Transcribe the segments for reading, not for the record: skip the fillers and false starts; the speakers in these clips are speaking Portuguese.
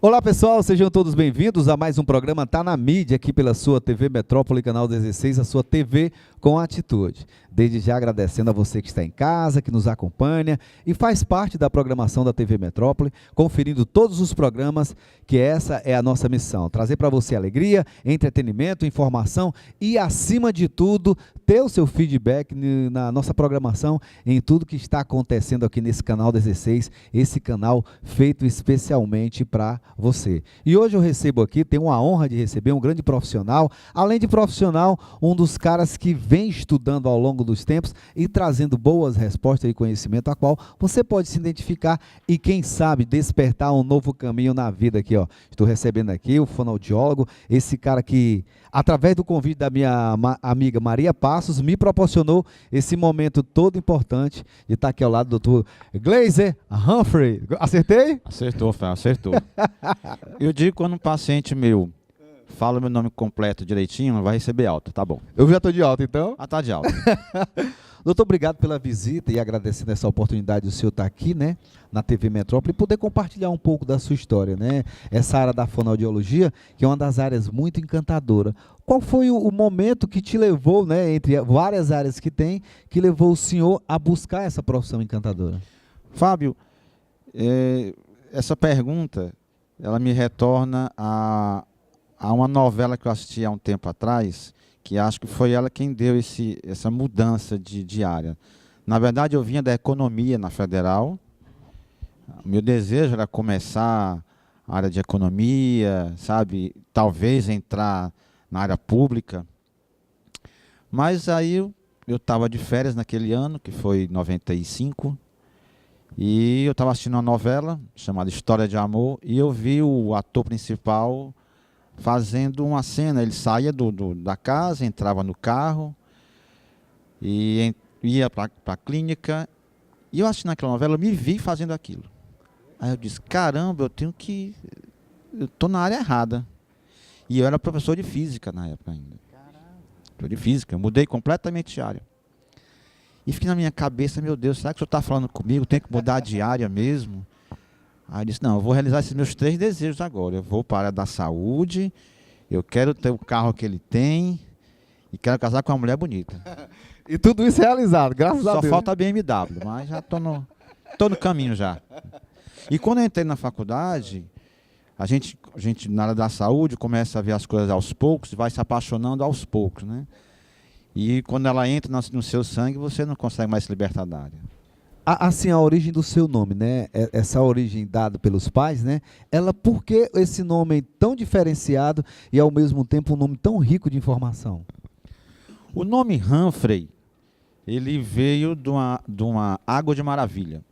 Olá pessoal, sejam todos bem-vindos a mais um programa Tá na Mídia, aqui pela sua TV Metrópole, canal 16, a sua TV com atitude. Desde já agradecendo a você que está em casa, que nos acompanha e faz parte da programação da TV Metrópole, conferindo todos os programas, que essa é a nossa missão, trazer para você alegria, entretenimento, informação e, acima de tudo, ter o seu feedback na nossa programação, em tudo que está acontecendo aqui nesse canal 16, esse canal feito especialmente para você. E hoje eu recebo aqui, tenho a honra de receber um grande profissional, além de profissional, um dos caras que vem estudando ao longo dos tempos e trazendo boas respostas e conhecimento, a qual você pode se identificar e, quem sabe, despertar um novo caminho na vida aqui, ó. Estou recebendo aqui o fonoaudiólogo, esse cara que, através do convite da minha amiga Maria Passos, me proporcionou esse momento todo importante de estar aqui ao lado do Dr. Glazer Humphrey. Acertei? Acertou, Fábio, acertou. Eu digo, quando um paciente meu fala meu nome completo direitinho, vai receber alta, tá bom. Eu já estou de alta, então? Ah, tá de alta. Doutor, obrigado pela visita e agradecendo essa oportunidade do senhor estar aqui, né, na TV Metrópole e poder compartilhar um pouco da sua história, né? Essa área da fonoaudiologia, que é uma das áreas muito encantadora. Qual foi o momento que te levou, né, entre várias áreas que tem, que levou o senhor a buscar essa profissão encantadora? Fábio, essa pergunta, ela me retorna a uma novela que eu assisti há um tempo atrás, que acho que foi ela quem deu essa mudança de área. Na verdade, eu vinha da economia na Federal. Meu desejo era começar a área de economia, sabe? Talvez entrar na área pública. Mas aí eu estava de férias naquele ano, que foi 95, e eu estava assistindo uma novela chamada História de Amor, e eu vi o ator principal fazendo uma cena. Ele saía da casa, entrava no carro e ia para a clínica, e eu assistindo aquela novela, eu me vi fazendo aquilo. Aí eu disse, caramba, eu estou na área errada. E eu era professor de física na época ainda. Professor de física, eu mudei completamente de área. E fiquei na minha cabeça, meu Deus, será que o senhor está falando comigo? Tem que mudar de área mesmo? Aí eu disse, não, eu vou realizar esses meus 3 desejos agora. Eu vou para a área da saúde, eu quero ter o carro que ele tem e quero casar com uma mulher bonita. E tudo isso realizado, graças a Deus. Só falta a BMW, mas já estou no caminho já. E quando eu entrei na faculdade, a gente na área da saúde começa a ver as coisas aos poucos e vai se apaixonando aos poucos, né? E quando ela entra no seu sangue, você não consegue mais se libertar da área. Assim, a origem do seu nome, né? Essa origem dada pelos pais, né? Ela, por que esse nome tão diferenciado e, ao mesmo tempo, um nome tão rico de informação? O nome Humphrey, ele veio de uma água de maravilha,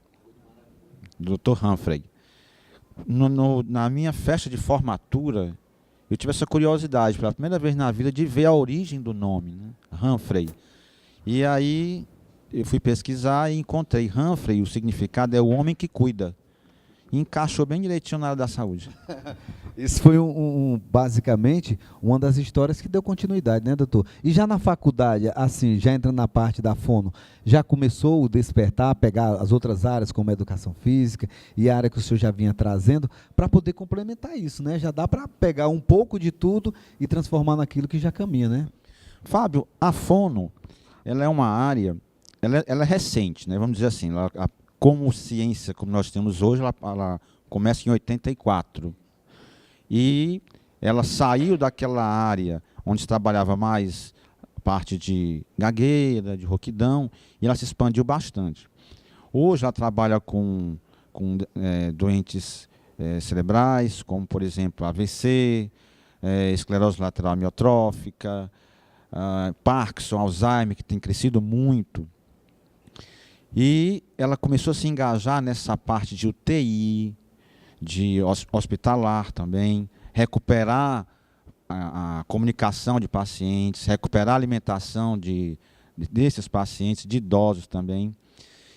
do Dr. Humphrey. Na minha festa de formatura, eu tive essa curiosidade, pela primeira vez na vida, de ver a origem do nome, né? Humphrey. E aí eu fui pesquisar e encontrei Humphrey, o significado é o homem que cuida. E encaixou bem direitinho na área da saúde. Isso foi basicamente uma das histórias que deu continuidade, né, doutor? E já na faculdade, assim, já entrando na parte da fono, já começou o despertar, pegar as outras áreas como a educação física e a área que o senhor já vinha trazendo, para poder complementar isso, né? Já dá para pegar um pouco de tudo e transformar naquilo que já caminha, né? Fábio, a fono, ela é uma área, ela é recente, né? Vamos dizer assim, como ciência, como nós temos hoje, ela começa em 84. E ela saiu daquela área onde se trabalhava mais parte de gagueira, de rouquidão, e ela se expandiu bastante. Hoje ela trabalha com doentes cerebrais, como, por exemplo, AVC, esclerose lateral amiotrófica, Parkinson, Alzheimer, que tem crescido muito. E ela começou a se engajar nessa parte de UTI, de hospitalar também, recuperar a comunicação de pacientes, recuperar a alimentação desses pacientes, de idosos também.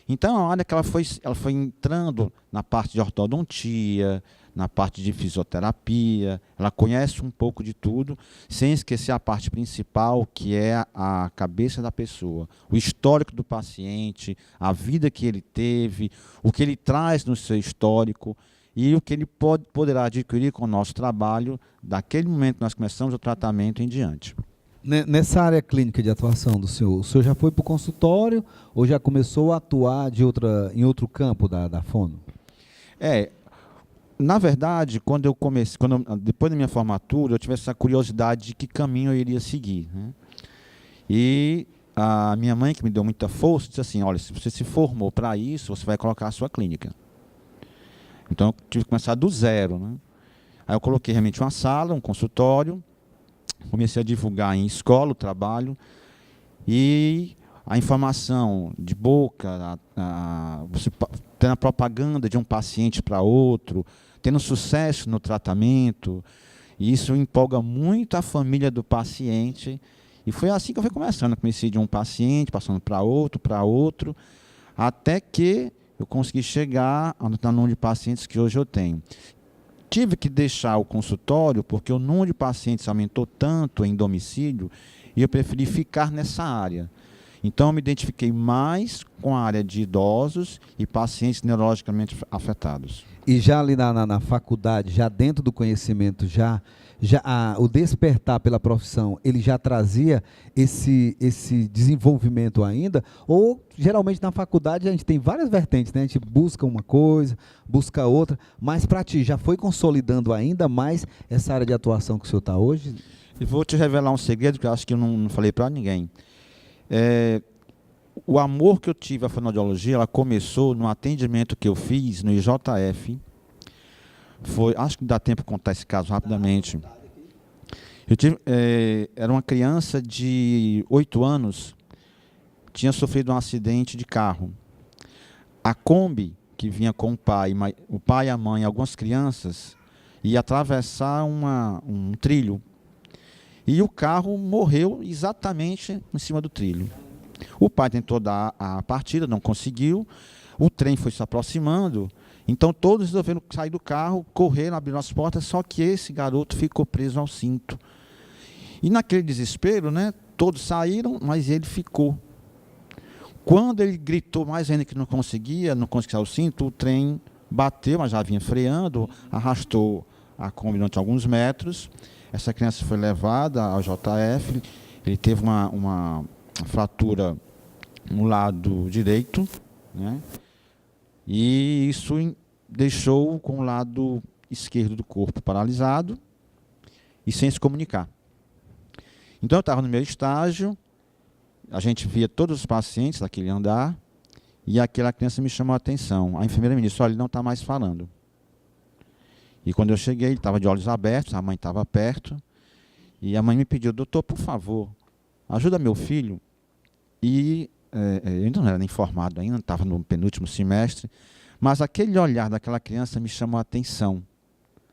Então, a área que ela foi entrando na parte de ortodontia, na parte de fisioterapia, ela conhece um pouco de tudo, sem esquecer a parte principal, que é a cabeça da pessoa, o histórico do paciente, a vida que ele teve, o que ele traz no seu histórico. e o que ele poderá adquirir com o nosso trabalho daquele momento que nós começamos o tratamento em diante. Nessa área clínica de atuação do senhor, o senhor já foi para o consultório ou já começou a atuar em outro campo da fono? Na verdade, depois da minha formatura, eu tive essa curiosidade de que caminho eu iria seguir, né? E a minha mãe, que me deu muita força, disse assim: olha, se você se formou para isso, você vai colocar a sua clínica. Então, eu tive que começar do zero, né? Aí eu coloquei realmente uma sala, um consultório, comecei a divulgar em escola o trabalho, e a informação de boca, você tendo a propaganda de um paciente para outro, tendo sucesso no tratamento, e isso empolga muito a família do paciente. E foi assim que eu fui começando. Eu comecei de um paciente, passando para outro, até que eu consegui chegar ao número de pacientes que hoje eu tenho. Tive que deixar o consultório porque o número de pacientes aumentou tanto em domicílio e eu preferi ficar nessa área. Então, eu me identifiquei mais com a área de idosos e pacientes neurologicamente afetados. E já ali na faculdade, já dentro do conhecimento, o despertar pela profissão, ele já trazia esse desenvolvimento ainda? Ou, geralmente, na faculdade, a gente tem várias vertentes, né? A gente busca uma coisa, busca outra, mas para ti, já foi consolidando ainda mais essa área de atuação que o senhor está hoje? E vou te revelar um segredo que eu acho que eu não falei para ninguém. O amor que eu tive à fonoaudiologia, ela começou no atendimento que eu fiz no IJF. Acho que dá tempo de contar esse caso rapidamente. Era uma criança de 8 anos, tinha sofrido um acidente de carro. A Kombi, que vinha com o pai, a mãe e algumas crianças, ia atravessar um trilho. E o carro morreu exatamente em cima do trilho. O pai tentou dar a partida, não conseguiu. O trem foi se aproximando. Então todos resolveram sair do carro, correram, abriram as portas, só que esse garoto ficou preso ao cinto. E naquele desespero, né, todos saíram, mas ele ficou. Quando ele gritou mais ainda que não conseguia sair o cinto, o trem bateu, mas já vinha freando, arrastou a Kombi durante alguns metros. Essa criança foi levada ao JF, ele teve uma fratura no lado direito, né? E isso deixou com o lado esquerdo do corpo paralisado e sem se comunicar. Então eu estava no meu estágio, a gente via todos os pacientes daquele andar, e aquela criança me chamou a atenção. A enfermeira me disse: olha, ele não está mais falando. E quando eu cheguei, ele estava de olhos abertos, a mãe estava perto, e a mãe me pediu: doutor, por favor, ajuda meu filho. E eu ainda não era nem formado ainda, estava no penúltimo semestre, mas aquele olhar daquela criança me chamou a atenção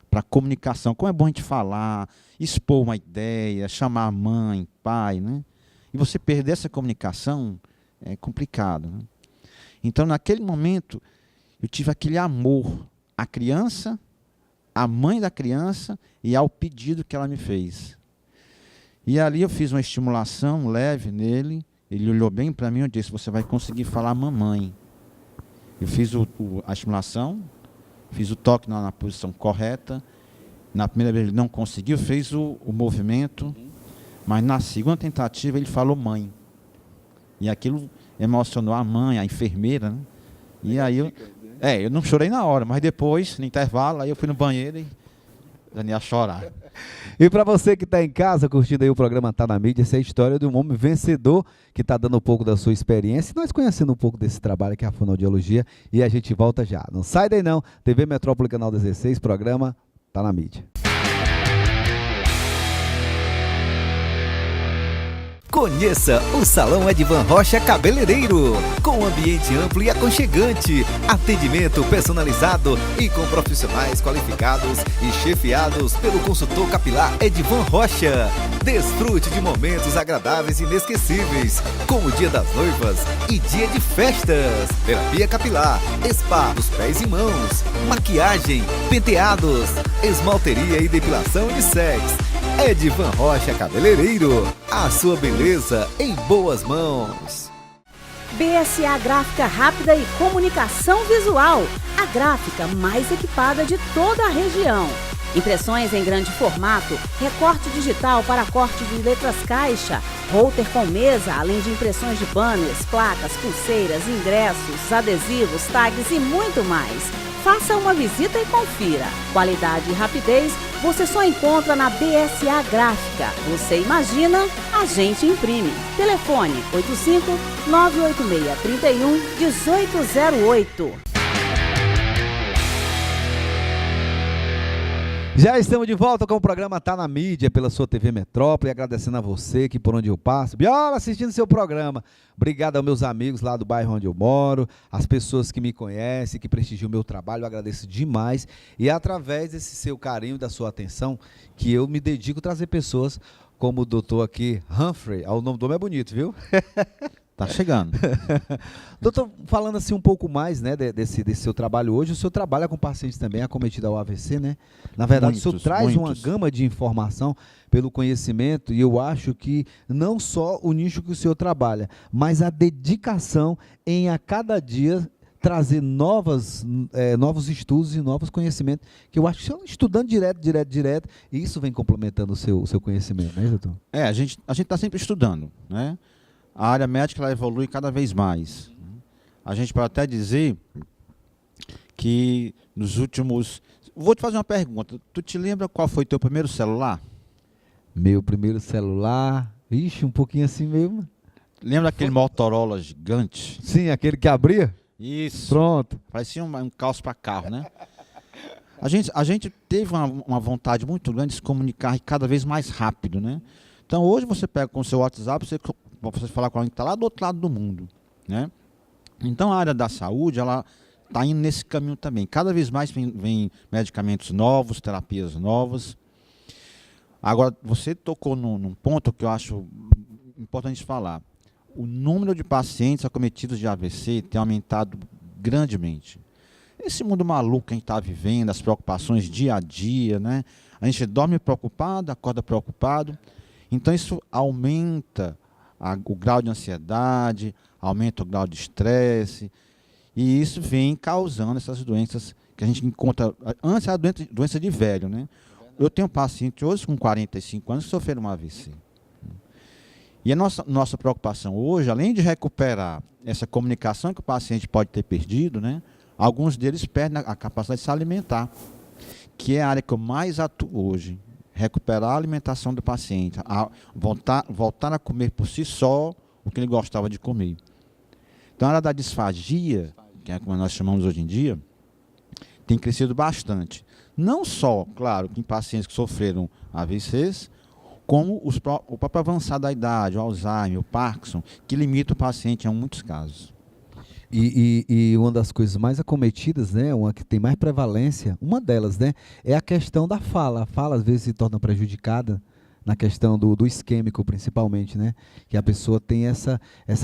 para a comunicação. Como é bom a gente falar, expor uma ideia, chamar a mãe, pai, né? E você perder essa comunicação é complicado, né? Então, naquele momento, eu tive aquele amor à criança, à mãe da criança e ao pedido que ela me fez. E ali eu fiz uma estimulação leve nele. Ele olhou bem para mim e disse: você vai conseguir falar mamãe. Eu fiz a estimulação, fiz o toque na posição correta. Na primeira vez ele não conseguiu, fez o movimento, mas na segunda tentativa ele falou mãe. E aquilo emocionou a mãe, a enfermeira, né? E aí eu não chorei na hora, mas depois, no intervalo, aí eu fui no banheiro e já ia chorar. E para você que está em casa curtindo aí o programa Tá na Mídia, essa é a história de um homem vencedor que está dando um pouco da sua experiência e nós conhecendo um pouco desse trabalho que é a fonoaudiologia, e a gente volta já. Não sai daí não, TV Metrópole Canal 16, programa Tá na Mídia. Conheça o Salão Edvan Rocha Cabeleireiro, com um ambiente amplo e aconchegante, atendimento personalizado e com profissionais qualificados e chefiados pelo consultor capilar Edvan Rocha. Desfrute de momentos agradáveis e inesquecíveis, como o Dia das Noivas e Dia de Festas. Terapia capilar, spa dos pés e mãos, maquiagem, penteados, esmalteria e depilação unissex. Edvan Rocha Cabeleireiro, a sua beleza em boas mãos. BSA Gráfica Rápida e Comunicação Visual, a gráfica mais equipada de toda a região. Impressões em grande formato, recorte digital para corte de letras caixa, router com mesa, além de impressões de banners, placas, pulseiras, ingressos, adesivos, tags e muito mais. Faça uma visita e confira. Qualidade e rapidez você só encontra na BSA Gráfica. Você imagina, a gente imprime. Telefone 85-986-31-1808. Já estamos de volta com o programa Tá na Mídia pela sua TV Metrópole, agradecendo a você que por onde eu passo, Biola, assistindo seu programa. Obrigado aos meus amigos lá do bairro onde eu moro, as pessoas que me conhecem, que prestigiam o meu trabalho, eu agradeço demais. E é através desse seu carinho e da sua atenção que eu me dedico a trazer pessoas como o doutor aqui, Humphrey, o nome do homem é bonito, viu? Tá chegando. Doutor, falando assim um pouco mais, né, desse seu trabalho hoje, o senhor trabalha com pacientes também acometidos ao AVC, né? Na verdade, o senhor traz uma gama de informação pelo conhecimento, e eu acho que não só o nicho que o senhor trabalha, mas a dedicação em a cada dia trazer novos estudos e novos conhecimentos, que eu acho que o senhor estudando direto, e isso vem complementando o seu conhecimento, né, doutor? A gente está sempre estudando, né? A área médica ela evolui cada vez mais. A gente pode até dizer que nos últimos... Vou te fazer uma pergunta. Tu te lembra qual foi teu primeiro celular? Meu primeiro celular... Ixi, um pouquinho assim mesmo. Lembra aquele Motorola gigante? Sim, aquele que abria? Isso. Pronto. Parecia um calço para carro, né? A gente teve uma vontade muito grande de se comunicar cada vez mais rápido, né? Então hoje você pega com o seu WhatsApp, você falar com alguém que está lá do outro lado do mundo, né? Então a área da saúde, ela está indo nesse caminho também. Cada vez mais vem medicamentos novos, terapias novas. Agora, você tocou num ponto que eu acho importante falar. O número de pacientes acometidos de AVC tem aumentado grandemente. Esse mundo maluco que a gente está vivendo, as preocupações dia a dia, né? A gente dorme preocupado, acorda preocupado. Então isso aumenta o grau de ansiedade, aumenta o grau de estresse, e isso vem causando essas doenças que a gente encontra. Antes era doença de velho, né? Eu tenho um paciente hoje com 45 anos que sofreu um AVC. E a nossa preocupação hoje, além de recuperar essa comunicação que o paciente pode ter perdido, né? Alguns deles perdem a capacidade de se alimentar, que é a área que eu mais atuo hoje. Recuperar a alimentação do paciente, voltar a comer por si só o que ele gostava de comer. Então, a área da disfagia, que é como nós chamamos hoje em dia, tem crescido bastante. Não só, claro, em pacientes que sofreram AVCs, como o próprio avançado da idade, o Alzheimer, o Parkinson, que limita o paciente em muitos casos. E uma das coisas mais acometidas, né, uma que tem mais prevalência, uma delas, né, é a questão da fala. A fala às vezes se torna prejudicada na questão do isquêmico, principalmente, né, que a pessoa tem essa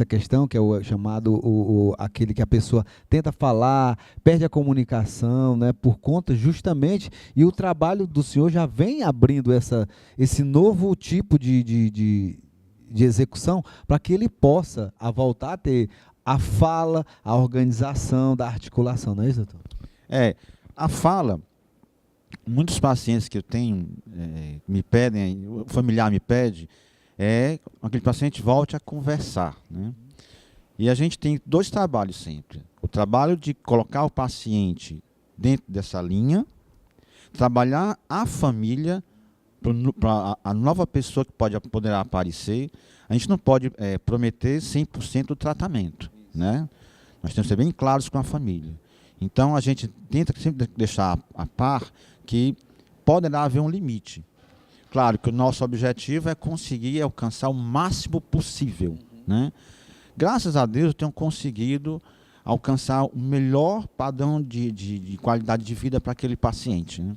questão que é o chamado aquele que a pessoa tenta falar, perde a comunicação, né, por conta justamente, e o trabalho do senhor já vem abrindo esse novo tipo de execução para que ele possa voltar a ter a fala, a organização da articulação, não é isso, doutor? A fala, muitos pacientes que eu tenho me pedem, o familiar me pede, aquele paciente volte a conversar, né? E a gente tem dois trabalhos sempre. O trabalho de colocar o paciente dentro dessa linha, trabalhar a família para a nova pessoa que poderá aparecer. A gente não pode prometer 100% do tratamento, né? Nós temos que ser bem claros com a família. Então, a gente tenta sempre deixar a par que poderá haver um limite. Claro que o nosso objetivo é conseguir alcançar o máximo possível, né? Graças a Deus, eu tenho conseguido alcançar o melhor padrão de qualidade de vida para aquele paciente, né?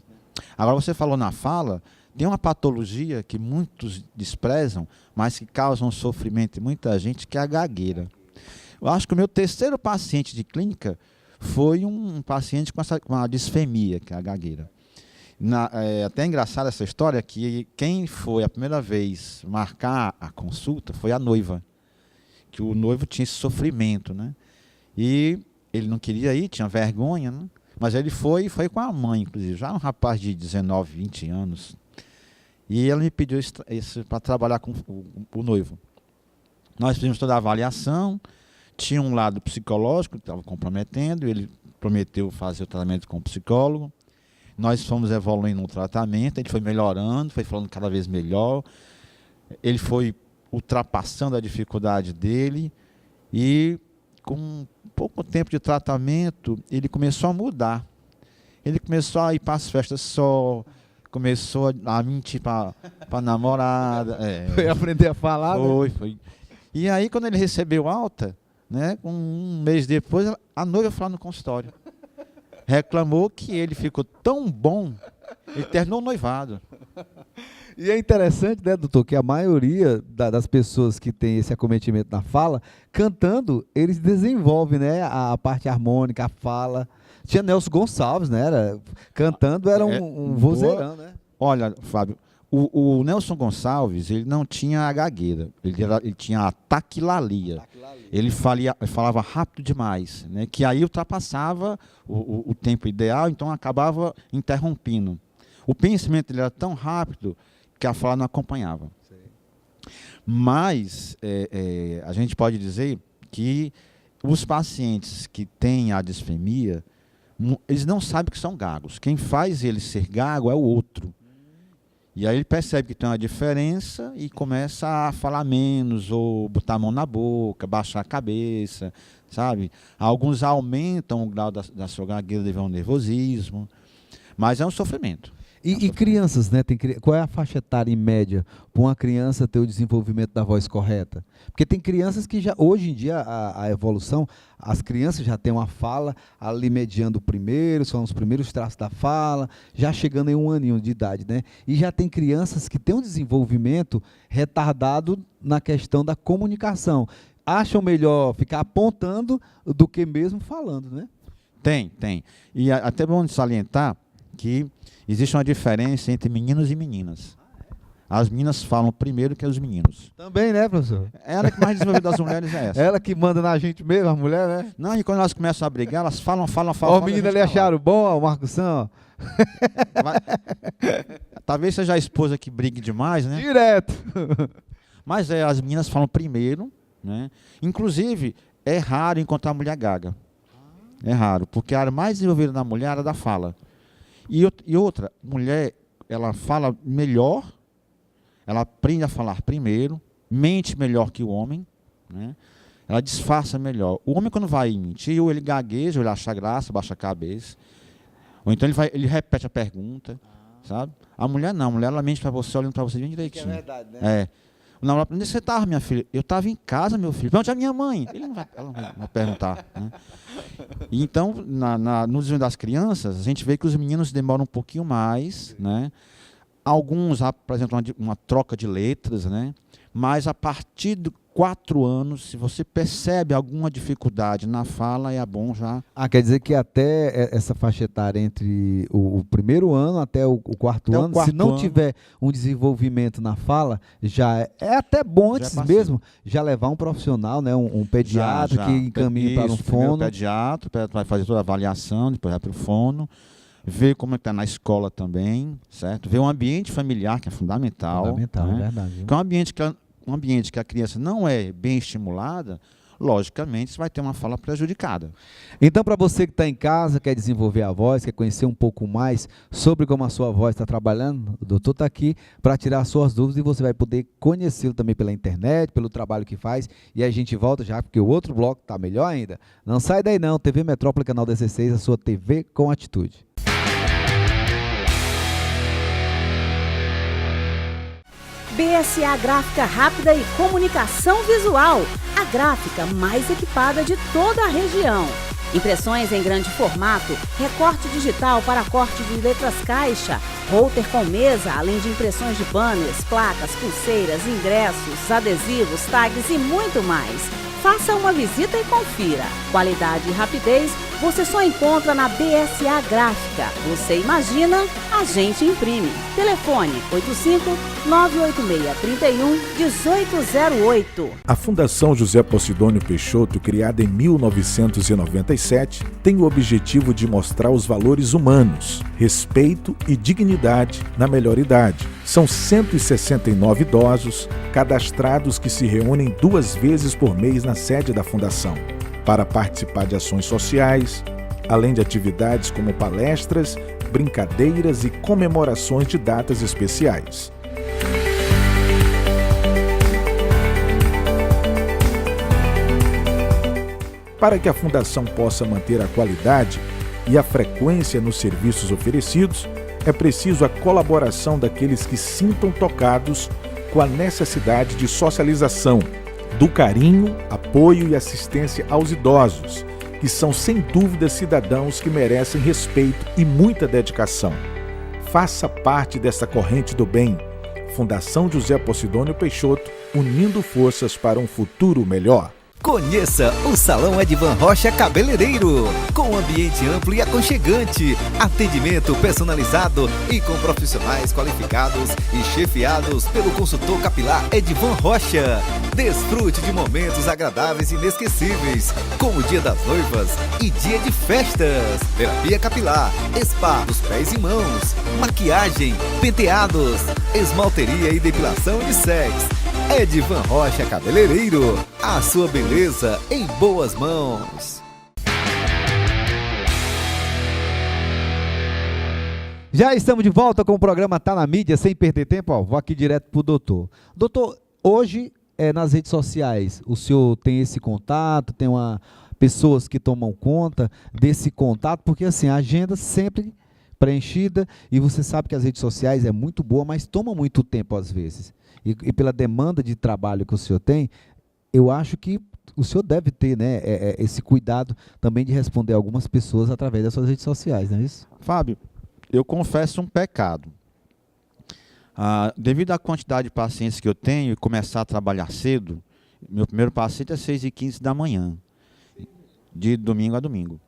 Agora, você falou na fala, tem uma patologia que muitos desprezam, mas que causa um sofrimento em muita gente, que é a gagueira. Eu acho que o meu terceiro paciente de clínica foi um paciente com a disfemia, que é a gagueira. Até é engraçada essa história, que quem foi a primeira vez marcar a consulta foi a noiva, que o noivo tinha esse sofrimento, né? E ele não queria ir, tinha vergonha, né? Mas ele foi com a mãe, inclusive, já um rapaz de 19, 20 anos. E ela me pediu isso para trabalhar com o noivo. Nós fizemos toda a avaliação, tinha um lado psicológico que estava comprometendo, ele prometeu fazer o tratamento com o psicólogo. Nós fomos evoluindo no tratamento, ele foi melhorando, foi falando cada vez melhor. Ele foi ultrapassando a dificuldade dele e com pouco tempo de tratamento, ele começou a mudar. Ele começou a ir para as festas só, começou a mentir para a namorada. Foi aprender a falar, foi. E aí, quando ele recebeu alta, né, um mês depois, a noiva foi lá no consultório. Reclamou que ele ficou tão bom, ele terminou o noivado. E é interessante, né, doutor, que a maioria das pessoas que tem esse acometimento na fala, cantando, eles desenvolvem, né, a parte harmônica, a fala. Tinha Nelson Gonçalves, né, cantando era um vozeirão, né? Olha, Fábio, o Nelson Gonçalves, ele não tinha a gagueira, ele tinha a taquilalia. Ele falava rápido demais, né, que aí ultrapassava o tempo ideal, então acabava interrompendo. O pensamento dele era tão rápido que a fala não acompanhava. Sim. Mas a gente pode dizer que os pacientes que têm a disfemia, eles não sabem que são gagos. Quem faz ele ser gago é o outro. E aí ele percebe que tem uma diferença e começa a falar menos, ou botar a mão na boca, baixar a cabeça, sabe? Alguns aumentam o grau da sua gagueira devido ao nervosismo, mas é um sofrimento. E crianças, né? Qual é a faixa etária em média para uma criança ter o desenvolvimento da voz correta? Porque tem crianças que já, hoje em dia, a evolução, as crianças já têm uma fala ali mediando o primeiro, são os primeiros traços da fala, já chegando em 1 aninho de idade, né? E já tem crianças que têm um desenvolvimento retardado na questão da comunicação. Acham melhor ficar apontando do que mesmo falando, né? Tem. E até bom de salientar que existe uma diferença entre meninos e meninas. As meninas falam primeiro que os meninos. Também, né, professor? Ela que mais desenvolvida das mulheres é essa. Ela que manda na gente mesmo, a mulher, né? Não, e quando elas começam a brigar, elas falam. Ó, o menino ali acharam bom, ó, o Marcução. Talvez seja a esposa que brigue demais, né? Direto. Mas as meninas falam primeiro, né? Inclusive, é raro encontrar mulher gaga. É raro, porque a área mais desenvolvida na mulher é a da fala. E outra, mulher, ela fala melhor, ela aprende a falar primeiro, mente melhor que o homem, né? Ela disfarça melhor. O homem, quando vai mentir, ou ele gagueja, ou ele acha graça, baixa a cabeça, ou então ele repete a pergunta, sabe? A mulher não, a mulher ela mente para você, olhando para você bem direitinho. Que é verdade, né? Não, onde você estava, minha filha? Eu estava em casa, meu filho. Onde é a minha mãe? Ela não vai perguntar. Né? E então, no desenvolvimento das crianças, a gente vê que os meninos demoram um pouquinho mais, né? Alguns apresentam uma troca de letras, né? Mas a partir de 4 anos, se você percebe alguma dificuldade na fala, é bom já. Quer dizer que até essa faixa etária entre o primeiro ano até o quarto ano, se não tiver um desenvolvimento na fala, já é até bom antes mesmo já levar um profissional, né, um pediatra que encaminhe para um fono. O pediatra vai fazer toda a avaliação, depois vai para o fono, ver como está na escola também, certo? Ver o ambiente familiar, que é fundamental. Fundamental, né? É verdade. Porque um ambiente que a criança não é bem estimulada, logicamente, você vai ter uma fala prejudicada. Então, para você que está em casa, quer desenvolver a voz, quer conhecer um pouco mais sobre como a sua voz está trabalhando, o doutor está aqui para tirar as suas dúvidas e você vai poder conhecê-lo também pela internet, pelo trabalho que faz. E a gente volta já, porque o outro bloco está melhor ainda. Não sai daí não, TV Metrópole, canal 16, a sua TV com atitude. BSA Gráfica Rápida e Comunicação Visual, a gráfica mais equipada de toda a região. Impressões em grande formato, recorte digital para corte de letras caixa, router com mesa, além de impressões de banners, placas, pulseiras, ingressos, adesivos, tags e muito mais. Faça uma visita e confira. Qualidade e rapidez você só encontra na BSA Gráfica. Você imagina, a gente imprime. Telefone 85-986-31-1808. A Fundação José Posidônio Peixoto, criada em 1997, tem o objetivo de mostrar os valores humanos, respeito e dignidade na melhor idade. São 169 idosos cadastrados que se reúnem 2 vezes por mês na sede da Fundação para participar de ações sociais, além de atividades como palestras, brincadeiras e comemorações de datas especiais. Para que a Fundação possa manter a qualidade e a frequência nos serviços oferecidos, é preciso a colaboração daqueles que sintam tocados com a necessidade de socialização, do carinho, apoio e assistência aos idosos, que são sem dúvida cidadãos que merecem respeito e muita dedicação. Faça parte dessa corrente do bem. Fundação José Posidônio Peixoto, unindo forças para um futuro melhor. Conheça o Salão Edvan Rocha Cabeleireiro, com um ambiente amplo e aconchegante, atendimento personalizado e com profissionais qualificados e chefiados pelo consultor capilar Edvan Rocha. Desfrute de momentos agradáveis e inesquecíveis, como o Dia das Noivas e Dia de Festas. Terapia capilar, spa dos pés e mãos, maquiagem, penteados, esmalteria e depilação unissex. Edvan Rocha Cabeleireiro, a sua beleza em boas mãos. Já estamos de volta com o programa Tá na Mídia, sem perder tempo. Ó, vou aqui direto pro doutor. Doutor, hoje, nas redes sociais, o senhor tem esse contato, tem pessoas que tomam conta desse contato, porque assim, a agenda sempre preenchida, e você sabe que as redes sociais é muito boa, mas toma muito tempo às vezes. E pela demanda de trabalho que o senhor tem, eu acho que o senhor deve ter, né, esse cuidado também de responder algumas pessoas através das suas redes sociais, não é isso? Fábio, eu confesso um pecado. Devido à quantidade de pacientes que eu tenho e começar a trabalhar cedo, meu primeiro paciente é 6h15 da manhã, de domingo a domingo.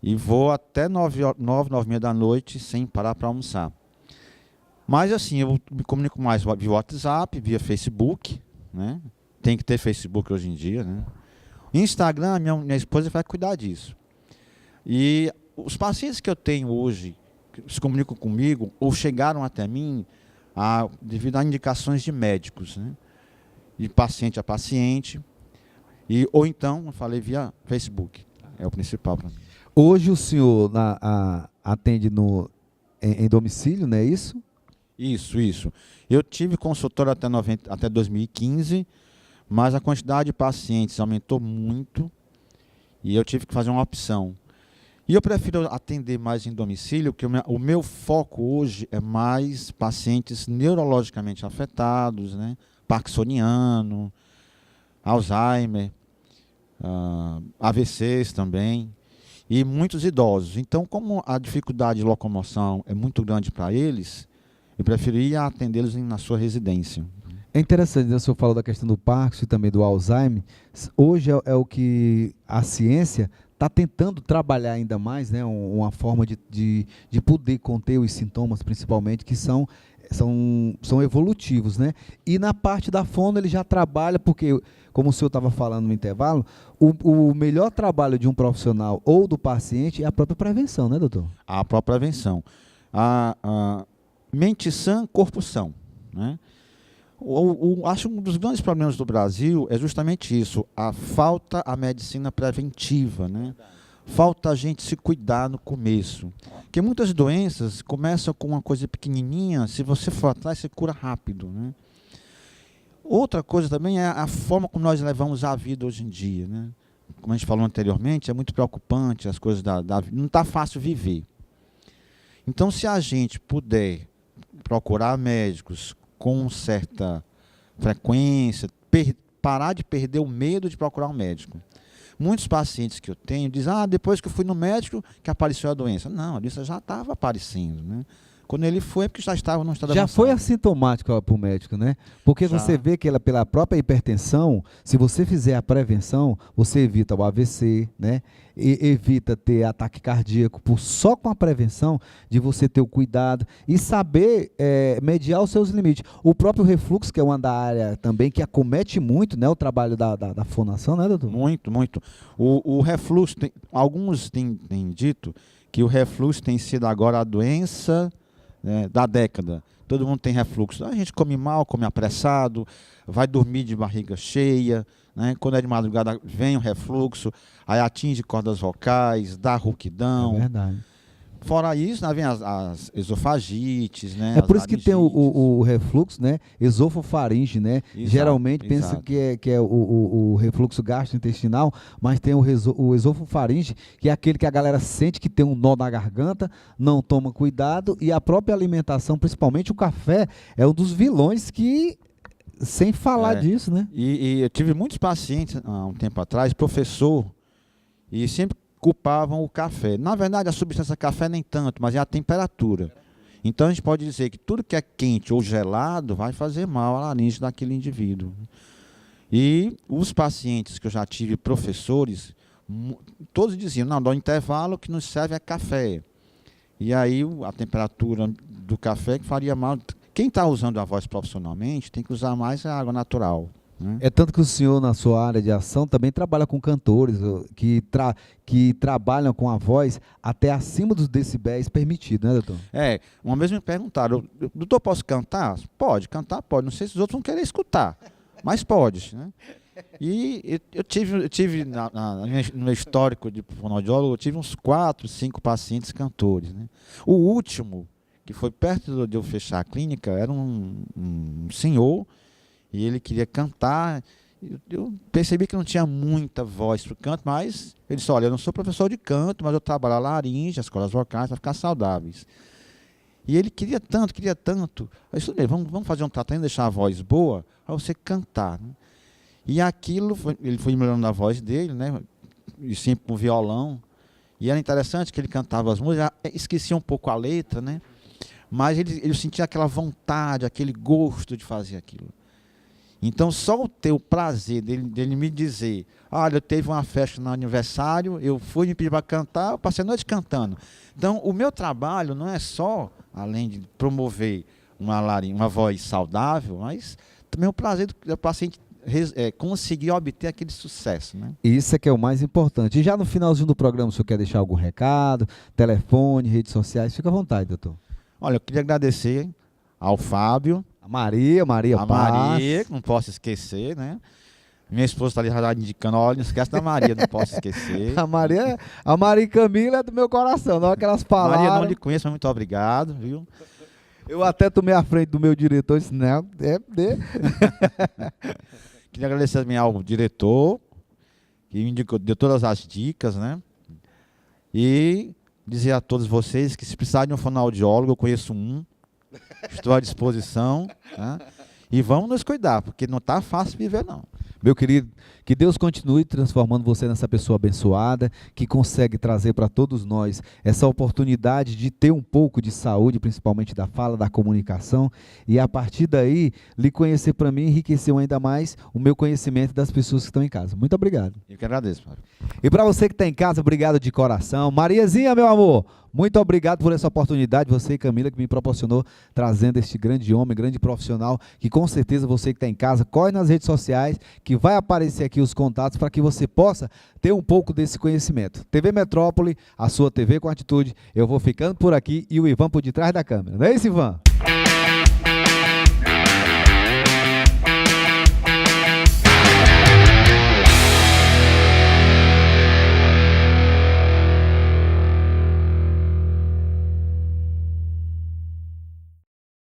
E vou até 9h30 da noite sem parar para almoçar. Mas assim, eu me comunico mais via WhatsApp, via Facebook, né? Tem que ter Facebook hoje em dia, né? Instagram, minha esposa vai cuidar disso. E os pacientes que eu tenho hoje, que se comunicam comigo, ou chegaram até mim, devido a indicações de médicos, né? De paciente a paciente, ou então, eu falei via Facebook, é o principal para mim. Hoje o senhor atende em domicílio, não é isso? Isso. Eu tive consultório até 2015, mas a quantidade de pacientes aumentou muito e eu tive que fazer uma opção. E eu prefiro atender mais em domicílio, porque o meu foco hoje é mais pacientes neurologicamente afetados, né? Parkinsoniano, Alzheimer, AVCs também, e muitos idosos. Então, como a dificuldade de locomoção é muito grande para eles, eu preferia atendê-los na sua residência. É interessante, né? O senhor falou da questão do Parkinson e também do Alzheimer. Hoje é o que a ciência está tentando trabalhar ainda mais, né? Uma forma de poder conter os sintomas, principalmente, que são evolutivos, né? E na parte da fono ele já trabalha, porque, como o senhor estava falando no intervalo, o melhor trabalho de um profissional ou do paciente é a própria prevenção, né, doutor? A própria prevenção. Mente sã, corpo são, né? Acho que um dos grandes problemas do Brasil é justamente isso, a medicina preventiva, né? Falta a gente se cuidar no começo. Porque muitas doenças começam com uma coisa pequenininha, se você for atrás, você cura rápido, né? Outra coisa também é a forma como nós levamos a vida hoje em dia, né? Como a gente falou anteriormente, é muito preocupante as coisas da vida, não está fácil viver. Então, se a gente puder procurar médicos com certa frequência, parar de perder o medo de procurar um médico. Muitos pacientes que eu tenho dizem, depois que eu fui no médico que apareceu a doença. Não, a doença já estava aparecendo, né? Quando ele foi, é porque já estava no estado Já avançado. foi assintomático para o médico, né? Porque Já. você vê que pela própria hipertensão, se você fizer a prevenção, você evita o AVC, né? Evita ter ataque cardíaco, só com a prevenção de você ter o cuidado e saber mediar os seus limites. O próprio refluxo, que é uma da área também que acomete muito, né, o trabalho da fonação, né, doutor? Muito, muito. O refluxo, alguns têm dito que o refluxo tem sido agora a doença, né, da década. Todo mundo tem refluxo. A gente come mal, come apressado, vai dormir de barriga cheia, né? Quando é de madrugada vem o refluxo, aí atinge cordas vocais, dá rouquidão. É verdade. Fora isso, vem as esofagites, né? É por as isso que tem laringites. o refluxo, né? Esofofaringe, né? Exato, Geralmente pensa exato. que é o refluxo gastrointestinal, mas tem o esofofaringe, que é aquele que a galera sente que tem um nó na garganta, não toma cuidado, e a própria alimentação, principalmente o café, é um dos vilões que, sem falar disso, né? E eu tive muitos pacientes, há um tempo atrás, professor, e sempre culpavam o café. Na verdade, a substância café nem tanto, mas é a temperatura. Então, a gente pode dizer que tudo que é quente ou gelado vai fazer mal à laringe daquele indivíduo. E os pacientes que eu já tive, professores, todos diziam, não, no intervalo o que nos serve é café. E aí, a temperatura do café que faria mal. Quem está usando a voz profissionalmente tem que usar mais a água natural. É tanto que o senhor, na sua área de ação, também trabalha com cantores que trabalham com a voz até acima dos decibéis permitidos, né, doutor? Uma vez me perguntaram, doutor, posso cantar? Pode, cantar pode. Não sei se os outros vão querer escutar, mas pode, né? E eu tive no meu histórico de fonoaudiólogo, eu tive uns 4, 5 pacientes cantores, né? O último, que foi perto de eu fechar a clínica, era um senhor, e ele queria cantar. Eu percebi que não tinha muita voz para o canto, mas ele disse, olha, eu não sou professor de canto, mas eu trabalho a laringe, as cordas vocais, para ficar saudáveis. E ele queria tanto. Eu disse, vamos fazer um tratamento, deixar a voz boa, para você cantar, né? E aquilo, ele foi melhorando a voz dele, né? E sempre com violão. E era interessante que ele cantava as músicas, esquecia um pouco a letra, né? Mas ele sentia aquela vontade, aquele gosto de fazer aquilo. Então, só ter o prazer dele me dizer, olha, eu teve uma festa no aniversário, eu fui me pedir para cantar, eu passei a noite cantando. Então, o meu trabalho não é só, além de promover uma voz saudável, mas também o prazer do paciente conseguir obter aquele sucesso, né? Isso é que é o mais importante. E já no finalzinho do programa, o senhor quer deixar algum recado, telefone, redes sociais? Fica à vontade, doutor. Olha, eu queria agradecer ao Fábio, A Maria a Paz. Maria, que não posso esquecer, né? Minha esposa está ali já indicando, olha, não esquece da Maria, não posso esquecer. A Maria e Camila é do meu coração, na hora que elas falaram. Maria, não lhe conheço, mas muito obrigado, viu? Eu até tomei a frente do meu diretor e disse, não, Queria agradecer também ao diretor, que me deu todas as dicas, né? E dizer a todos vocês que se precisar de um fonoaudiólogo, eu conheço um, estou à disposição, né? E vamos nos cuidar, porque não está fácil viver, não. Meu querido, que Deus continue transformando você nessa pessoa abençoada, que consegue trazer para todos nós essa oportunidade de ter um pouco de saúde, principalmente da fala, da comunicação, e a partir daí, lhe conhecer para mim enriqueceu ainda mais o meu conhecimento das pessoas que estão em casa. Muito obrigado. Eu que agradeço, Fábio. E para você que está em casa, obrigado de coração. Mariazinha, meu amor, muito obrigado por essa oportunidade, você e Camila, que me proporcionou trazendo este grande homem, grande profissional, que com certeza você que está em casa, corre nas redes sociais, que vai aparecer aqui os contatos para que você possa ter um pouco desse conhecimento. TV Metrópole, a sua TV com atitude. Eu vou ficando por aqui e o Ivan por detrás da câmera. Não é isso, Ivan?